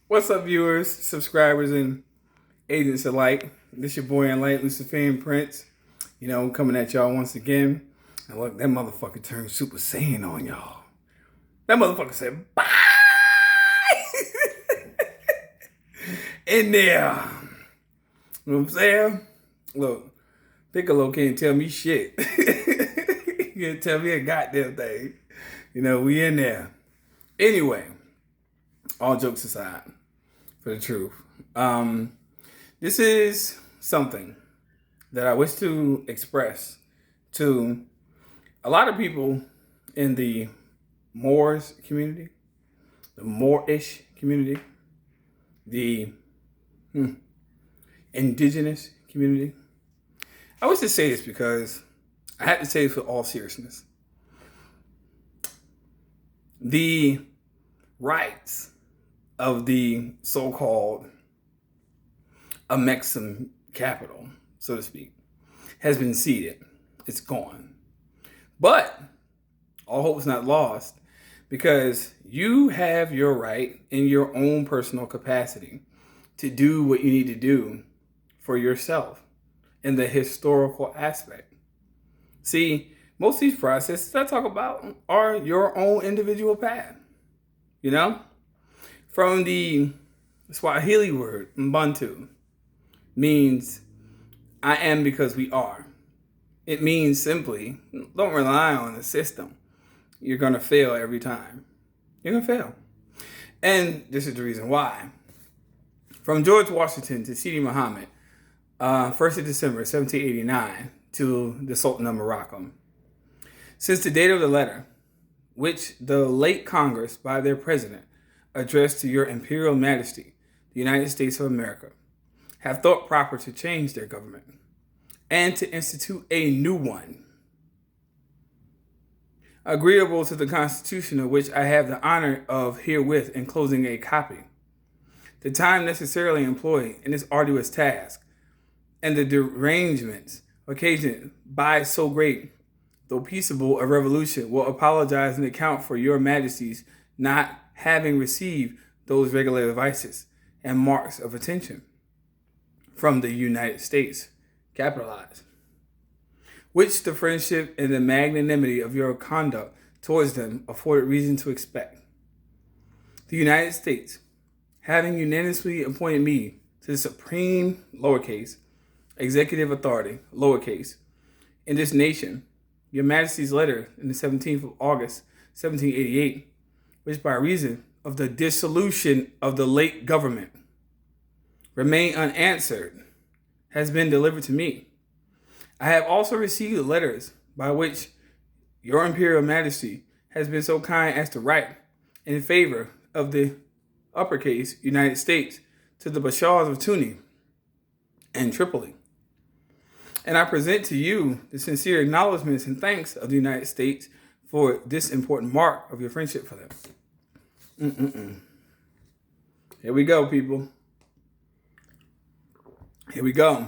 What's up, viewers, subscribers, and agents alike? This your boy in light, Luciferian Prince. Coming at y'all once again. And look, that motherfucker turned Super Saiyan on y'all. That motherfucker said, bye! In there. You know what I'm saying? Look, Piccolo can't tell me shit. He can't tell me a goddamn thing. We in there. Anyway, all jokes aside, for the truth. This is something that I wish to express to a lot of people in the Moors community, the Moorish community, the indigenous community. I wish to say this because I had to say this with all seriousness. The rights of the so-called Amexem capital, so to speak, has been ceded. It's gone. But all hope is not lost because you have your right in your own personal capacity to do what you need to do for yourself in the historical aspect. See, most of these processes I talk about are your own individual path. From the Swahili word, Ubuntu, means I am because we are. It means simply, don't rely on the system. You're going to fail every time. You're going to fail. And this is the reason why. From George Washington to Sidi Muhammad, 1st of December, 1789, to the Sultan of Morocco. Since the date of the letter, which the late Congress, by their president, addressed to your Imperial Majesty, the United States of America, have thought proper to change their government and to institute a new one, agreeable to the Constitution of which I have the honor of herewith enclosing a copy. The time necessarily employed in this arduous task and the derangements occasioned by so great, though peaceable, a revolution will apologize and account for your Majesty's not having received those regular advices and marks of attention from the United States, capitalized, which the friendship and the magnanimity of your conduct towards them afforded reason to expect. The United States, having unanimously appointed me to the supreme lowercase executive authority lowercase in this nation, your Majesty's letter in the 17th of August, 1788, which by reason of the dissolution of the late government remain unanswered, has been delivered to me. I have also received letters by which your Imperial Majesty has been so kind as to write in favor of the uppercase United States to the Bashars of Tunis and Tripoli. And I present to you the sincere acknowledgments and thanks of the United States for this important mark of your friendship for them. Here we go, people. Here we go.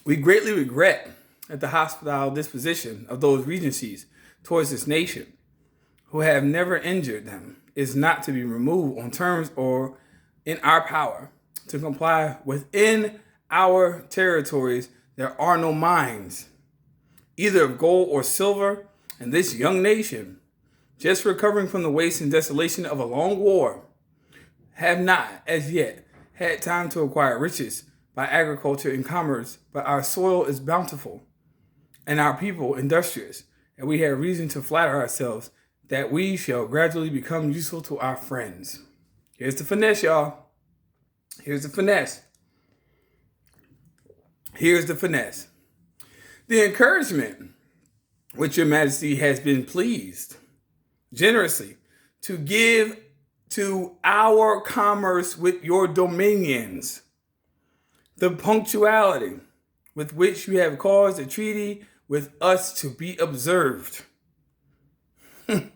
We greatly regret that the hostile disposition of those regencies towards this nation, who have never injured them, is not to be removed on terms or in our power to comply within our territories. There are no mines, either of gold or silver, in this young nation, just recovering from the waste and desolation of a long war, have not as yet had time to acquire riches by agriculture and commerce, but our soil is bountiful and our people industrious, and we have reason to flatter ourselves that we shall gradually become useful to our friends. Here's the finesse, y'all. Here's the finesse. Here's the finesse. The encouragement which your Majesty has been pleased generously to give to our commerce with your dominions, the punctuality with which you have caused a treaty with us to be observed, and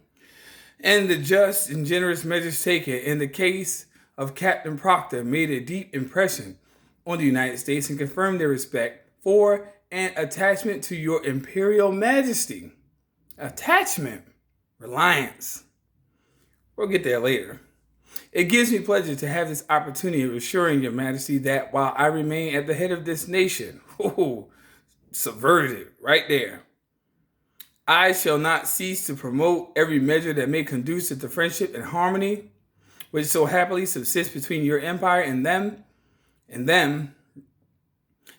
the just and generous measures taken in the case of Captain Proctor made a deep impression on the United States and confirmed their respect for and attachment to your Imperial Majesty. Attachment, reliance. We'll get there later. It gives me pleasure to have this opportunity of assuring your majesty that while I remain at the head of this nation, subverted it right there, I shall not cease to promote every measure that may conduce to the friendship and harmony which so happily subsists between your empire and them,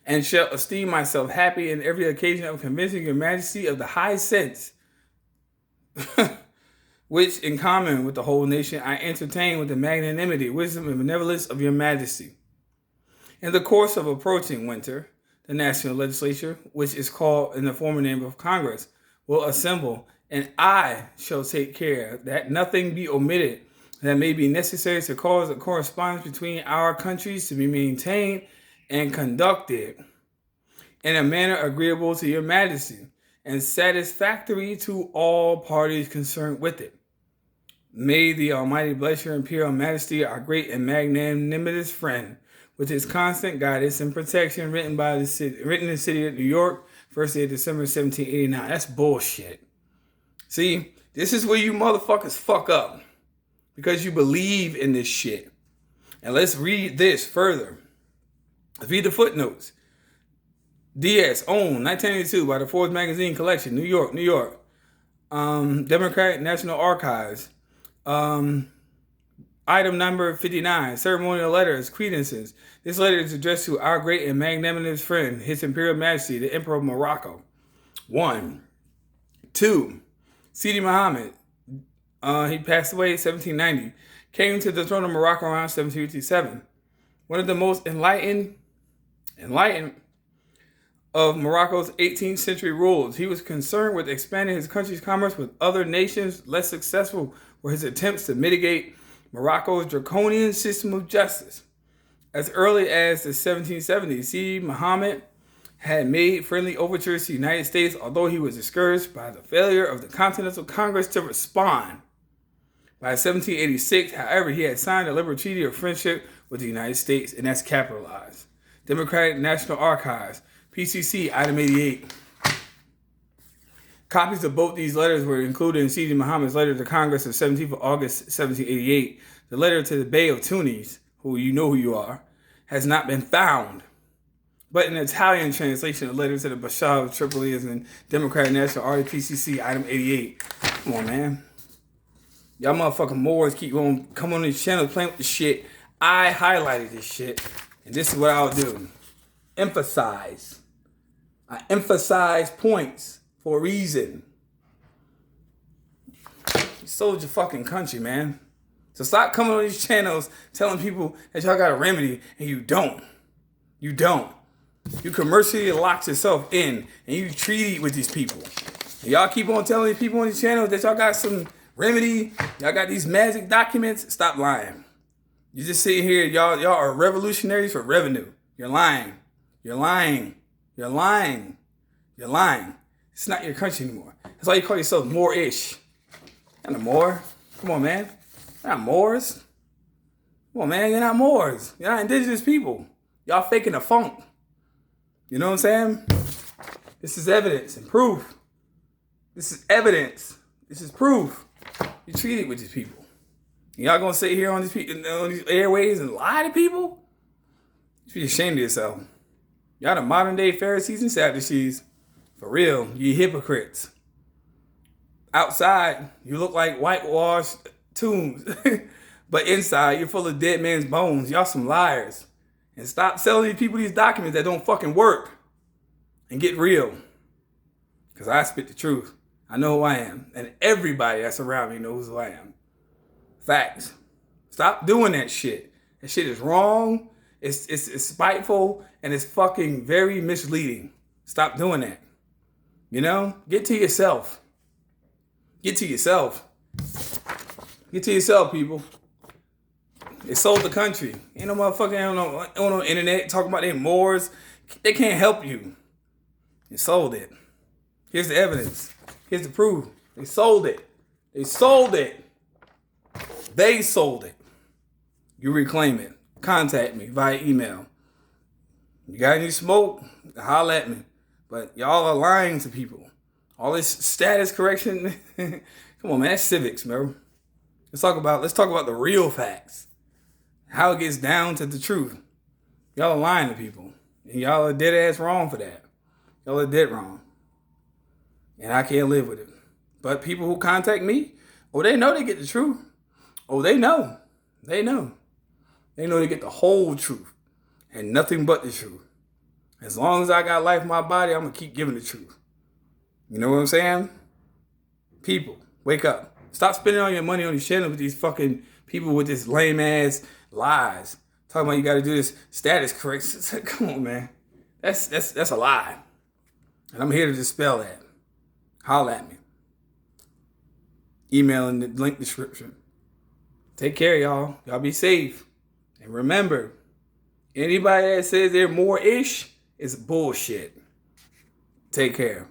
and shall esteem myself happy in every occasion of convincing your majesty of the high sense which, in common with the whole nation, I entertain with the magnanimity, wisdom, and benevolence of your majesty. In the course of approaching winter, the national legislature, which is called in the former name of Congress, will assemble, and I shall take care that nothing be omitted that may be necessary to cause a correspondence between our countries to be maintained and conducted in a manner agreeable to your majesty and satisfactory to all parties concerned with it. May the Almighty bless your imperial majesty, our great and magnanimous friend, with his constant guidance and protection, written in the city of New York, first day of December 1789. That's bullshit. See, this is where you motherfuckers fuck up. Because you believe in this shit. And let's read this further. Let's read the footnotes. DS, owned, 1982, by the Forbes Magazine Collection, New York, New York. Democratic National Archives. Item number 59, ceremonial letters, credences. This letter is addressed to our great and magnanimous friend, His Imperial Majesty, the Emperor of Morocco. 1. 2. Sidi Muhammad, he passed away in 1790, came to the throne of Morocco around 1757. One of the most enlightened of Morocco's 18th century rulers. He was concerned with expanding his country's commerce with other nations. Less successful were his attempts to mitigate Morocco's draconian system of justice. As early as the 1770s, Sidi Muhammad had made friendly overtures to the United States, although he was discouraged by the failure of the Continental Congress to respond. By 1786, however, he had signed a liberal treaty of friendship with the United States, and that's capitalized. Democratic National Archives, PCC, item 88. Copies of both these letters were included in Sidi Muhammad's letter to Congress of 17th of August, 1788. The letter to the Bey of Tunis, who you know who you are, has not been found. But an Italian translation of letters to the Bashar of Tripoli is in Democratic National Archives, PCC, item 88. Come on, man. Y'all motherfucking Moors keep on coming on these channels playing with this shit. I highlighted this shit, and this is what I'll do. Emphasize. I emphasize points for a reason. You sold your fucking country, man. So stop coming on these channels telling people that y'all got a remedy, and you don't. You don't. You commercially locked yourself in, and you treaty with these people. And y'all keep on telling these people on these channels that y'all got some remedy, y'all got these magic documents. Stop lying. You just sitting here, y'all are revolutionaries for revenue. You're lying. You're lying. You're lying. You're lying. It's not your country anymore. That's why you call yourself Moorish. You're not a Moor. Come on, man. You're not Moors. Come on, man. You're not Moors. You're not indigenous people. Y'all faking the funk. You know what I'm saying? This is evidence and proof. This is evidence. This is proof. You treated with these people. And y'all gonna sit here on these airways and lie to people? You should be ashamed of yourself. Y'all the modern day Pharisees and Sadducees. For real, you hypocrites. Outside, you look like whitewashed tombs. But inside, you're full of dead man's bones. Y'all some liars. And stop selling these people these documents that don't fucking work. And get real. Because I spit the truth. I know who I am. And everybody that's around me knows who I am. Facts. Stop doing that shit. That shit is wrong. It's spiteful. And it's fucking very misleading. Stop doing that. You know? Get to yourself. Get to yourself. Get to yourself, people. They sold the country. Ain't no motherfucker on the internet talking about they Moors. They can't help you. They sold it. Here's the evidence. Here's the proof. They sold it. They sold it. They sold it. You reclaim it. Contact me via email. You got any smoke? Holler at me. But y'all are lying to people. All this status correction. Come on, man. That's civics, bro. Let's talk about the real facts. How it gets down to the truth. Y'all are lying to people. And y'all are dead ass wrong for that. Y'all are dead wrong. And I can't live with it. But people who contact me, they know they get the truth. They know. They know. They know they get the whole truth. And nothing but the truth. As long as I got life in my body, I'm going to keep giving the truth. You know what I'm saying? People, wake up. Stop spending all your money on your channel with these fucking people with this lame ass lies. Talking about you got to do this status correction. Come on, man. That's a lie. And I'm here to dispel that. Holla at me. Email in the link description. Take care, y'all. Y'all be safe. And remember, anybody that says they're more-ish is bullshit. Take care.